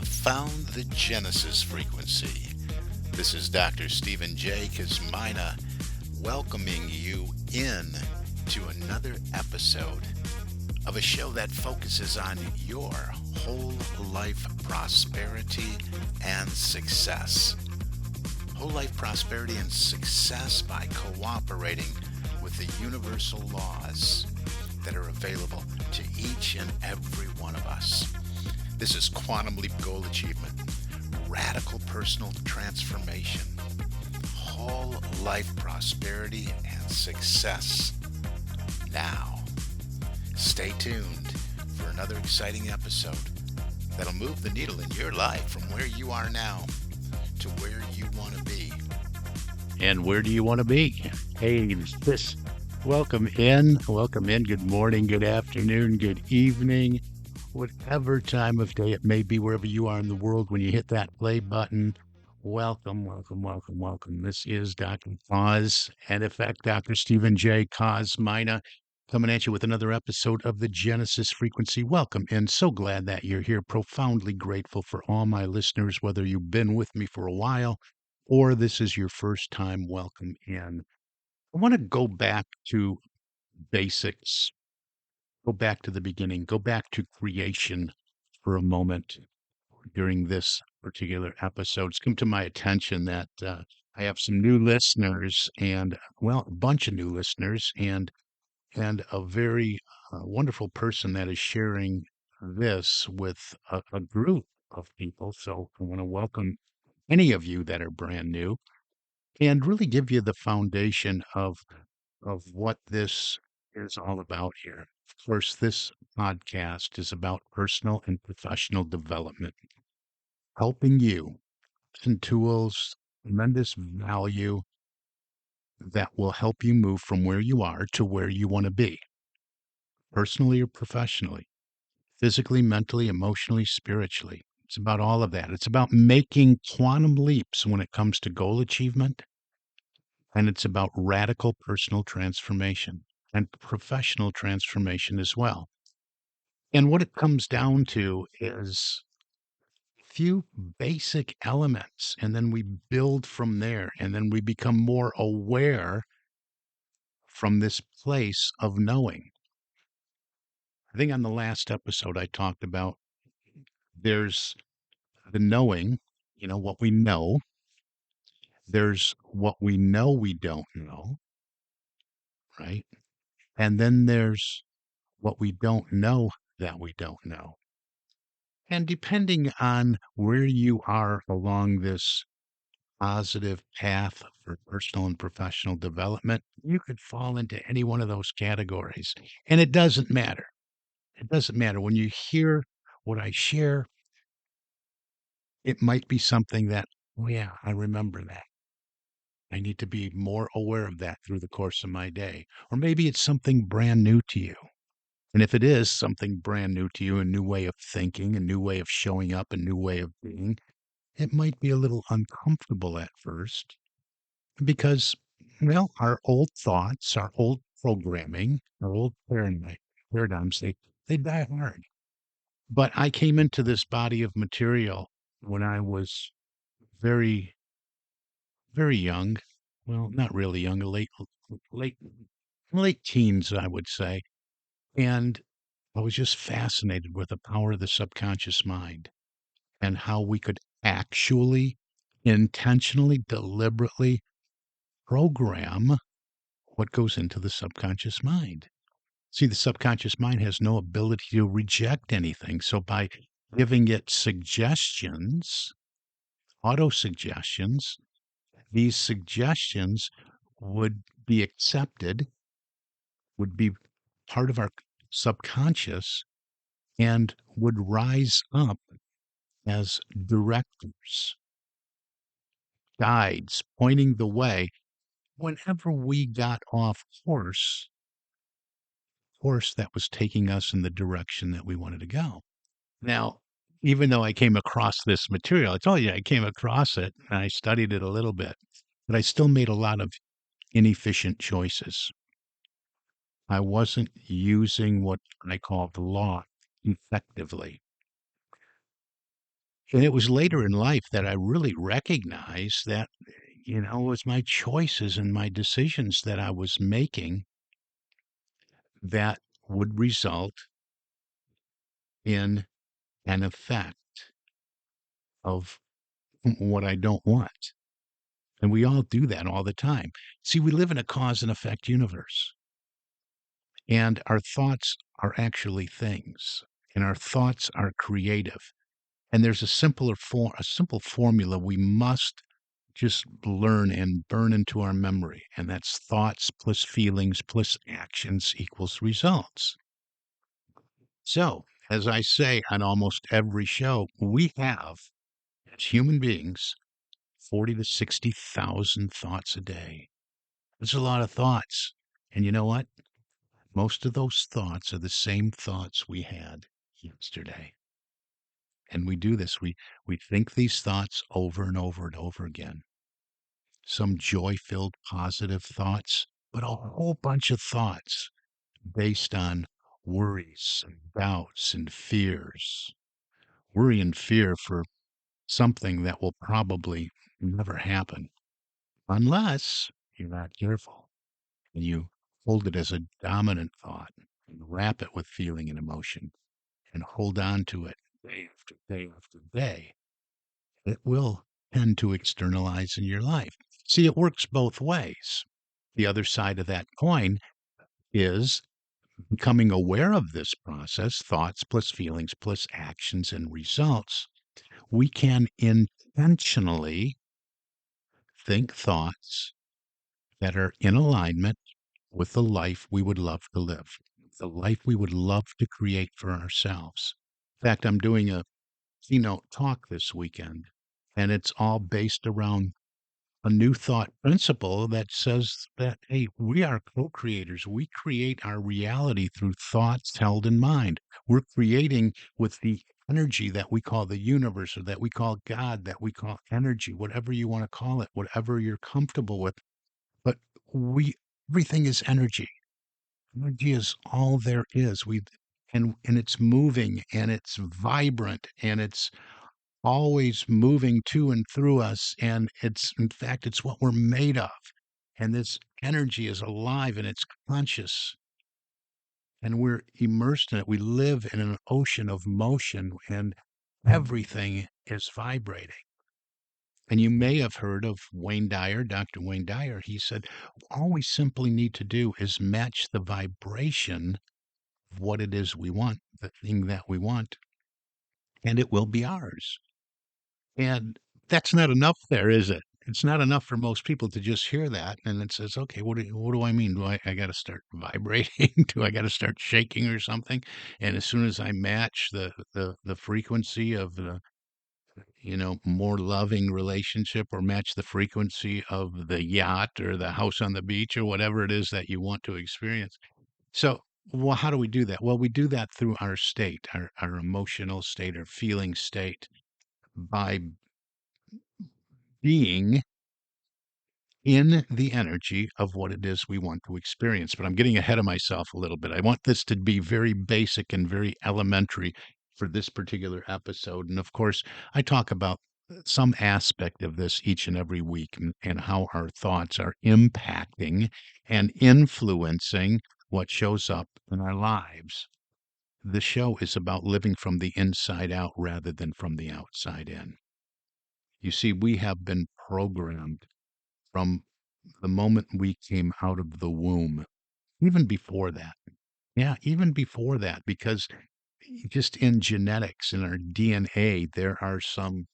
have found the Genesis frequency. This is Dr. Stephen J. Kazmina welcoming you in to another episode of a show that focuses on your whole life prosperity and success. Whole life prosperity and success by cooperating with the universal laws that are available to each and every one of us. This is Quantum Leap Goal Achievement, Radical Personal Transformation, Whole Life Prosperity and Success. Now, stay tuned for another exciting episode that'll move the needle in your life from where you are now to where you want to be. And where do you want to be? Hey, this welcome in. Welcome in. Good morning, good afternoon, good evening, whatever time of day it may be, wherever you are in the world, when you hit that play button. Welcome, welcome, welcome, welcome. This is Dr. Cause and Effect, Dr. Stephen J. Kazmina, coming at you with another episode of the Genesis Frequency. Welcome, and so glad that you're here. Profoundly grateful for all my listeners, whether you've been with me for a while or this is your first time. Welcome in. I want to go back to basics, go back to the beginning, go back to creation for a moment during this particular episode. It's come to my attention that I have some new listeners and, well, a bunch of new listeners and a very wonderful person that is sharing this with a group of people. So I want to welcome any of you that are brand new and really give you the foundation of what this is all about here. Of course, this podcast is about personal and professional development, helping you and tools, tremendous value that will help you move from where you are to where you want to be, personally or professionally, physically, mentally, emotionally, spiritually. It's about all of that. It's about making quantum leaps when it comes to goal achievement, and it's about radical personal transformation and professional transformation as well. And what it comes down to is a few basic elements, and then we build from there, and then we become more aware from this place of knowing. I think on the last episode, I talked about there's the knowing, what we know. There's what we know we don't know, right? And then there's what we don't know that we don't know. And depending on where you are along this positive path for personal and professional development, you could fall into any one of those categories. And it doesn't matter. It doesn't matter. When you hear what I share, it might be something that, oh, yeah, I remember that. I need to be more aware of that through the course of my day. Or maybe it's something brand new to you. And if it is something brand new to you, a new way of thinking, a new way of showing up, a new way of being, it might be a little uncomfortable at first because, well, our old thoughts, our old programming, our old paradigms, they die hard. But I came into this body of material when I was very, very young. Well, not really young, late, late teens, I would say. And I was just fascinated with the power of the subconscious mind and how we could actually intentionally, deliberately program what goes into the subconscious mind. See, the subconscious mind has no ability to reject anything. So by giving it suggestions, auto suggestions, these suggestions would be accepted, would be part of our subconscious, and would rise up as directors, guides, pointing the way whenever we got off course that was taking us in the direction that we wanted to go. Now, even though I came across this material, I told you I came across it and I studied it a little bit, but I still made a lot of inefficient choices. I wasn't using what I call the law effectively. And it was later in life that I really recognized that, it was my choices and my decisions that I was making that would result in an effect of what I don't want. And we all do that all the time. See, we live in a cause and effect universe, and our thoughts are actually things, and our thoughts are creative. And there's a simple formula we must just learn and burn into our memory, and that's thoughts plus feelings plus actions equals results. So, as I say on almost every show, we have, as human beings, 40 to 60,000 thoughts a day. That's a lot of thoughts. And you know what? Most of those thoughts are the same thoughts we had yesterday. And we do this. We think these thoughts over and over and over again. Some joy-filled positive thoughts, but a whole bunch of thoughts based on worries and doubts and fears. Worry and fear for something that will probably never happen unless you're not careful and you hold it as a dominant thought and wrap it with feeling and emotion and hold on to it day after day after day. It will tend to externalize in your life. See, it works both ways. The other side of that coin is becoming aware of this process, thoughts plus feelings plus actions and results. We can intentionally think thoughts that are in alignment with the life we would love to live, the life we would love to create for ourselves. In fact, I'm doing a keynote talk this weekend, and it's all based around a new thought principle that says that, hey, we are co-creators. We create our reality through thoughts held in mind. We're creating with the energy that we call the universe or that we call God, that we call energy, whatever you want to call it, whatever you're comfortable with. But we everything is energy. Energy is all there is. And it's moving and it's vibrant and it's always moving to and through us. And it's, in fact, it's what we're made of. And this energy is alive and it's conscious and we're immersed in it. We live in an ocean of motion and everything is vibrating. And you may have heard of Wayne Dyer, Dr. Wayne Dyer. He said, all we simply need to do is match the vibration of what it is we want, the thing that we want, and it will be ours. And that's not enough there, is it? It's not enough for most people to just hear that. And it says, okay, what do I mean? Do I got to start vibrating? Do I got to start shaking or something? And as soon as I match the frequency of the, more loving relationship or match the frequency of the yacht or the house on the beach or whatever it is that you want to experience. So, well, how do we do that? Well, we do that through our state, our emotional state, our feeling state by being in the energy of what it is we want to experience. But I'm getting ahead of myself a little bit. I want this to be very basic and very elementary for this particular episode. And of course, I talk about some aspect of this each and every week and how our thoughts are impacting and influencing what shows up in our lives. The show is about living from the inside out rather than from the outside in. You see, we have been programmed from the moment we came out of the womb, even before that. Yeah, even before that, because just in genetics, in our DNA, there are some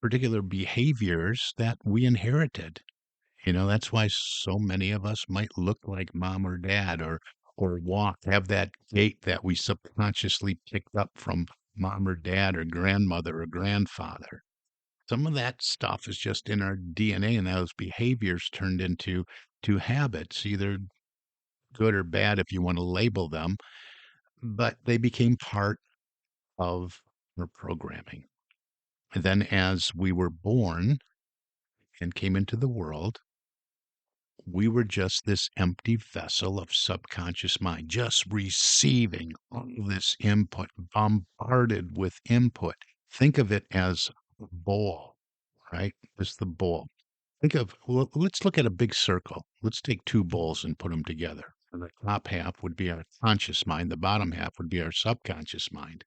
particular behaviors that we inherited. That's why so many of us might look like mom or dad or walk, have that gait that we subconsciously picked up from mom or dad or grandmother or grandfather. Some of that stuff is just in our DNA, and those behaviors turned into habits, either good or bad if you want to label them, but they became part of our programming. And then as we were born and came into the world, we were just this empty vessel of subconscious mind, just receiving all this input, bombarded with input. Think of it as a bowl, right? Just the bowl. Well, let's look at a big circle. Let's take two bowls and put them together. And the top half would be our conscious mind. The bottom half would be our subconscious mind.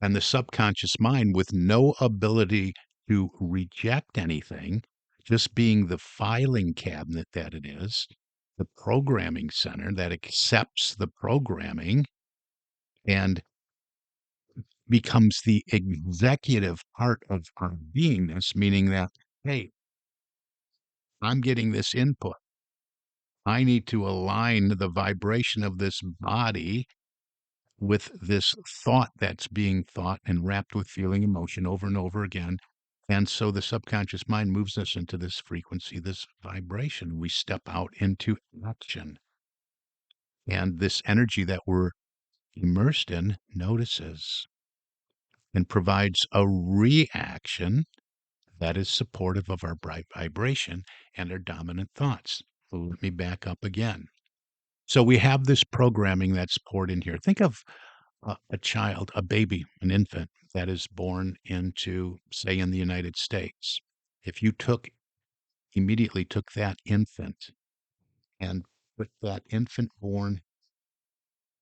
And the subconscious mind, with no ability to reject anything, just being the filing cabinet that it is, the programming center that accepts the programming and becomes the executive part of our beingness, meaning that, hey, I'm getting this input. I need to align the vibration of this body with this thought that's being thought and wrapped with feeling emotion over and over again. And so the subconscious mind moves us into this frequency, this vibration. We step out into action. And this energy that we're immersed in notices and provides a reaction that is supportive of our bright vibration and our dominant thoughts. So let me back up again. So we have this programming that's poured in here. Think of a child, a baby, an infant that is born into, say, in the United States. If you immediately took that infant and put that infant born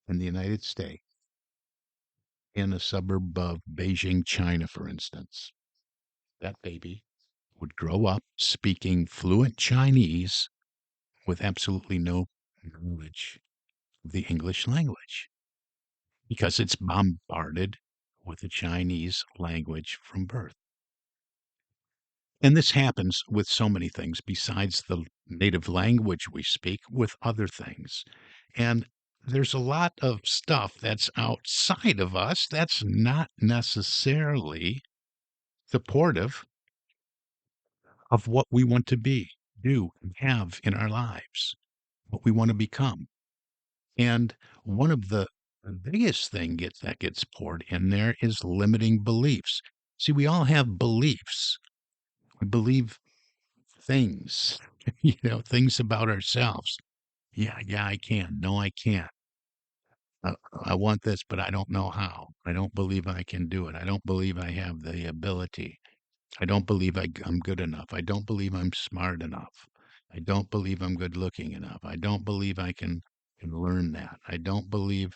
in the United States in a suburb of Beijing, China, for instance, that baby would grow up speaking fluent Chinese with absolutely no knowledge of the English language because it's bombarded with the Chinese language from birth. And this happens with so many things besides the native language we speak, with other things. And there's a lot of stuff that's outside of us that's not necessarily supportive of what we want to be, do, and have in our lives, what we want to become. And one of the biggest that gets poured in there is limiting beliefs. See, we all have beliefs. We believe things, things about ourselves. Yeah, I can. No, I can't. I want this, but I don't know how. I don't believe I can do it. I don't believe I have the ability. I don't believe I'm good enough. I don't believe I'm smart enough. I don't believe I'm good looking enough. I don't believe I can learn that. I don't believe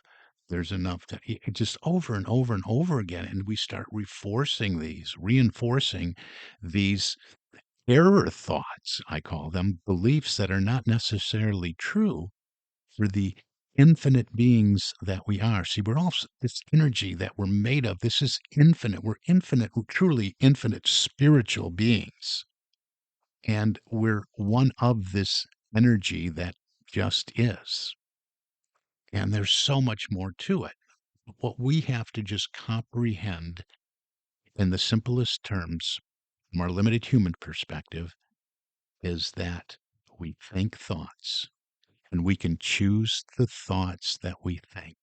there's enough to just over and over and over again. And we start reinforcing these error thoughts, I call them, beliefs that are not necessarily true for the infinite beings that we are. See, we're all this energy that we're made of. This is infinite. We're infinite, we're truly infinite spiritual beings. And we're one of this energy that just is. And there's so much more to it. What we have to just comprehend in the simplest terms, from our limited human perspective, is that we think thoughts and we can choose the thoughts that we think.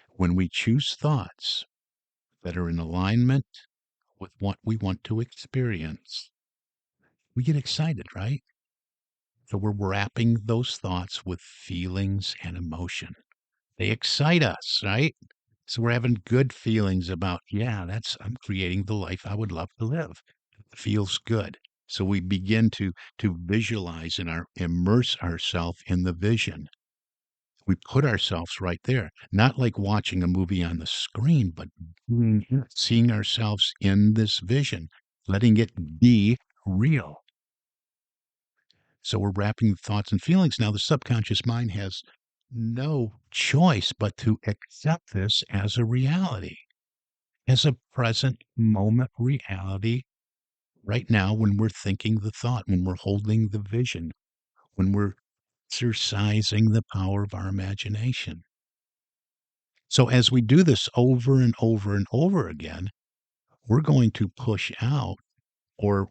When we choose thoughts that are in alignment with what we want to experience, we get excited, right? So we're wrapping those thoughts with feelings and emotion. They excite us, right? So we're having good feelings about, yeah, I'm creating the life I would love to live. It feels good. So we begin to visualize and immerse ourselves in the vision. We put ourselves right there, not like watching a movie on the screen, but seeing ourselves in this vision, letting it be real. So we're wrapping thoughts and feelings. Now, the subconscious mind has no choice but to accept this as a reality, as a present moment reality right now when we're thinking the thought, when we're holding the vision, when we're exercising the power of our imagination. So as we do this over and over and over again, we're going to push out, or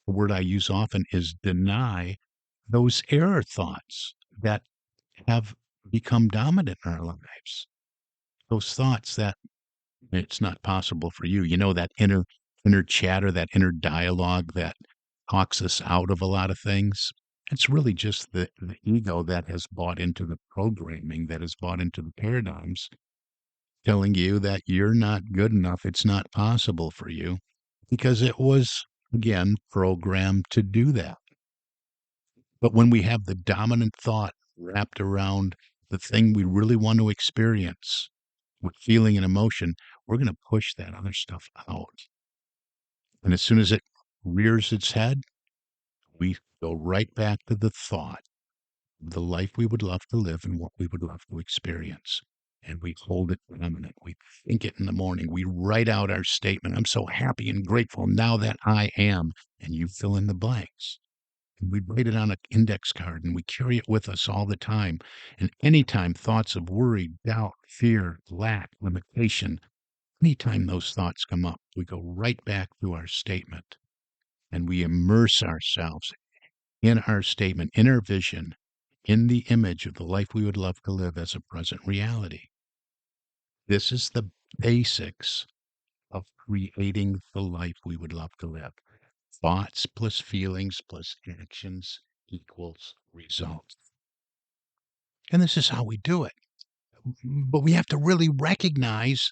the word I use often is deny, those error thoughts that have become dominant in our lives. Those thoughts that it's not possible for you. That inner chatter, that inner dialogue that talks us out of a lot of things. It's really just the ego that has bought into the programming, that has bought into the paradigms telling you that you're not good enough. It's not possible for you because it was, again, programmed to do that. But when we have the dominant thought wrapped around the thing we really want to experience with feeling and emotion, we're going to push that other stuff out. And as soon as it rears its head, we go right back to the thought of the life we would love to live and what we would love to experience. And we hold it dominant. We think it in the morning. We write out our statement. I'm so happy and grateful now that I am. And you fill in the blanks. And we write it on an index card and we carry it with us all the time. And anytime thoughts of worry, doubt, fear, lack, limitation, anytime those thoughts come up, we go right back to our statement and we immerse ourselves in our statement, in our vision, in the image of the life we would love to live as a present reality. This is the basics of creating the life we would love to live. Thoughts plus feelings plus actions equals results. And this is how we do it. But we have to really recognize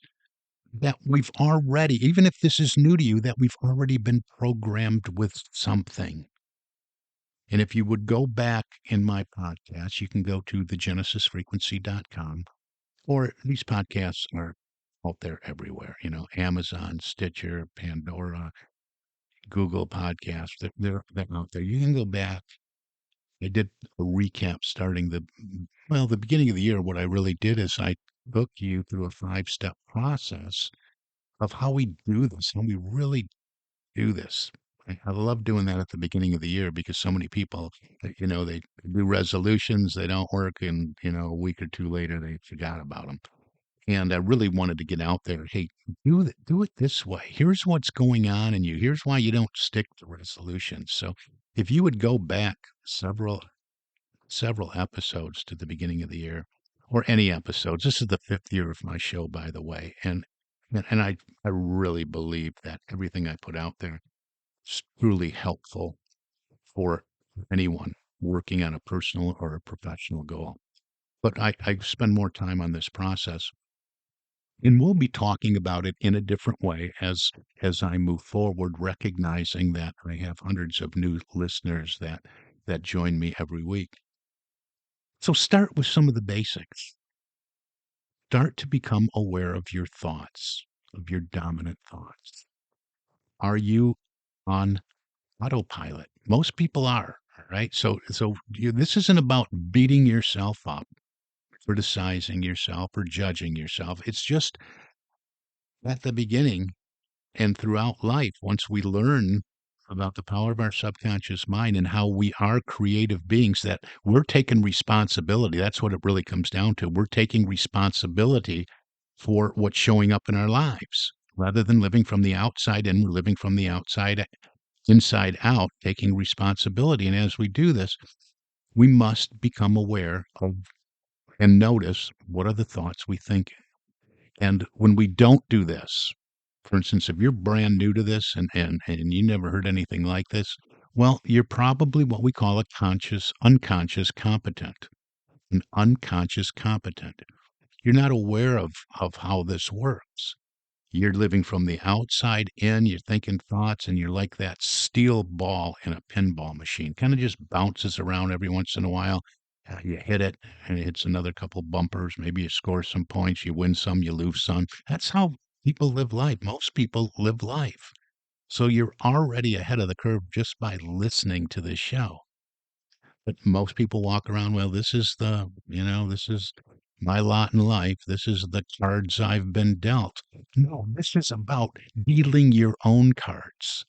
that we've already, even if this is new to you, that we've already been programmed with something. And if you would go back in my podcast, you can go to thegenesisfrequency.com, or these podcasts are out there everywhere, Amazon, Stitcher, Pandora, Google Podcasts. They're out there. You can go back. I did a recap starting the beginning of the year. What I really did is I took you through a 5-step process of how we do this, how we really do this. I love doing that at the beginning of the year because so many people, they do resolutions, they don't work, and, a week or two later, they forgot about them. And I really wanted to get out there. Hey, do it this way. Here's what's going on in you. Here's why you don't stick to resolutions. So if you would go back several episodes to the beginning of the year, or any episodes, this is the 5th year of my show, by the way, and I really believe that everything I put out there is truly helpful for anyone working on a personal or a professional goal. But I spend more time on this process. And we'll be talking about it in a different way as I move forward, recognizing that I have hundreds of new listeners that join me every week. So start with some of the basics. Start to become aware of your thoughts, of your dominant thoughts. Are you on autopilot? Most people are, all right? This isn't about beating yourself up, criticizing yourself, or judging yourself. It's just at the beginning and throughout life, once we learn about the power of our subconscious mind and how we are creative beings, that we're taking responsibility. That's what it really comes down to. We're taking responsibility for what's showing up in our lives. Rather than living from the outside in, we're living from the inside out, taking responsibility. And as we do this, we must become aware of and notice what are the thoughts we think. And when we don't do this, for instance, if you're brand new to this and you never heard anything like this, well, you're probably what we call a unconscious competent, an unconscious competent. You're not aware of how this works. You're living from the outside in, you're thinking thoughts, and you're like that steel ball in a pinball machine. Kind of just bounces around every once in a while. You hit it, and it hits another couple bumpers. Maybe you score some points, you win some, you lose some. That's how people live life. Most people live life. So you're already ahead of the curve just by listening to this show. But most people walk around, well, this is my lot in life. This is the cards I've been dealt. No, this is about dealing your own cards.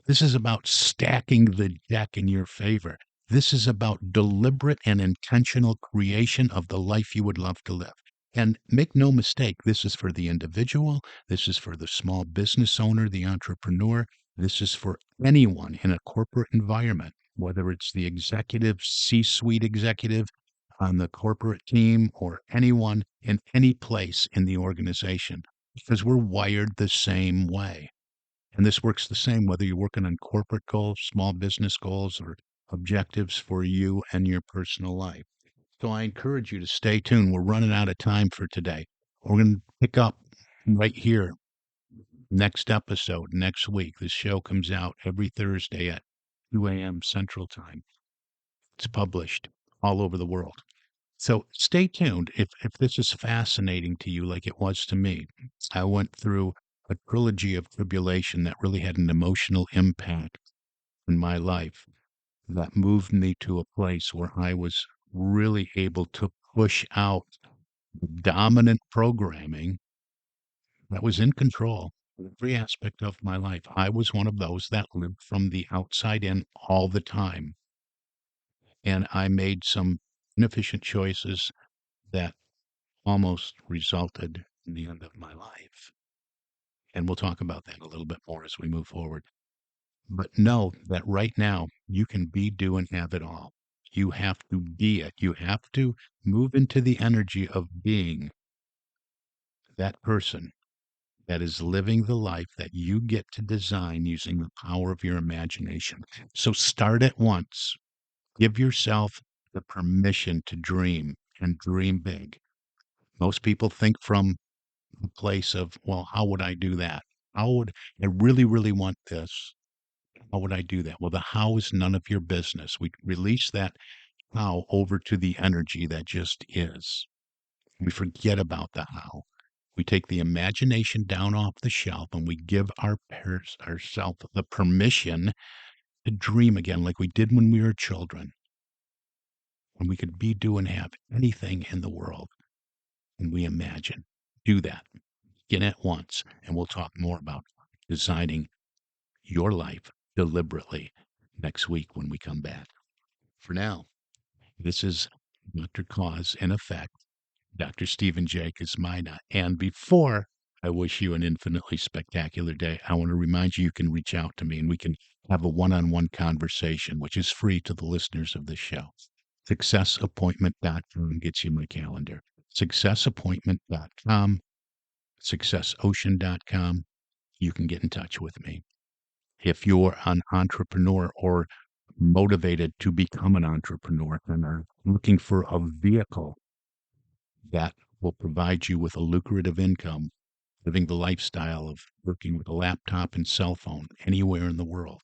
This is about stacking the deck in your favor. This is about deliberate and intentional creation of the life you would love to live. And make no mistake, this is for the individual. This is for the small business owner, the entrepreneur. This is for anyone in a corporate environment, whether it's the executive, C-suite executive on the corporate team or anyone in any place in the organization, because we're wired the same way. And this works the same whether you're working on corporate goals, small business goals, or objectives for you and your personal life. So I encourage you to stay tuned. We're running out of time for today. We're going to pick up right here. Next episode, next week. This show comes out every Thursday at 2 a.m. Central Time. It's published all over the world. So stay tuned. If this is fascinating to you like it was to me, I went through a trilogy of tribulation that really had an emotional impact in my life that moved me to a place where I was really able to push out the dominant programming that was in control of every aspect of my life. I was one of those that lived from the outside in all the time. And I made some inefficient choices that almost resulted in the end of my life. And we'll talk about that a little bit more as we move forward. But know that right now you can be, do, and have it all. You have to be it. You have to move into the energy of being that person that is living the life that you get to design using the power of your imagination. So start at once. Give yourself the permission to dream and dream big. Most people think from a place of, well, how would I do that? How would I really, really want this? How would I do that? Well, the how is none of your business. We release that how over to the energy that just is. We forget about the how. We take the imagination down off the shelf and we give ourselves the permission to dream again like we did when we were children. When we could be, do, and have anything in the world. And we imagine. Do that. Begin at once. And we'll talk more about designing your life deliberately next week when we come back. For now, this is Dr. Cause and Effect, Dr. Stephen J. Kosmina. And before I wish you an infinitely spectacular day, I want to remind you can reach out to me and we can have a one-on-one conversation, which is free to the listeners of this show. Successappointment.com gets you my calendar. Successappointment.com, successocean.com. You can get in touch with me. If you're an entrepreneur or motivated to become an entrepreneur and are looking for a vehicle that will provide you with a lucrative income, living the lifestyle of working with a laptop and cell phone anywhere in the world,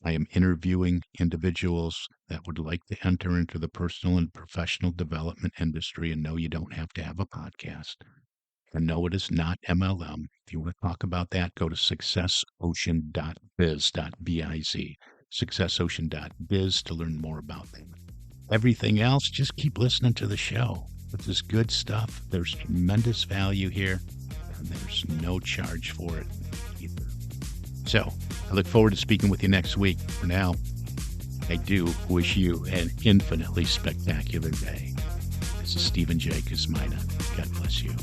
I am interviewing individuals that would like to enter into the personal and professional development industry. And no, you don't have to have a podcast. And no, it is not MLM. If you want to talk about that, go to successocean.biz, B-I-Z, successocean.biz to learn more about that. Everything else, just keep listening to the show. This is good stuff. There's tremendous value here, and there's no charge for it either. So I look forward to speaking with you next week. For now, I do wish you an infinitely spectacular day. This is Stephen J. Kosmina. God bless you.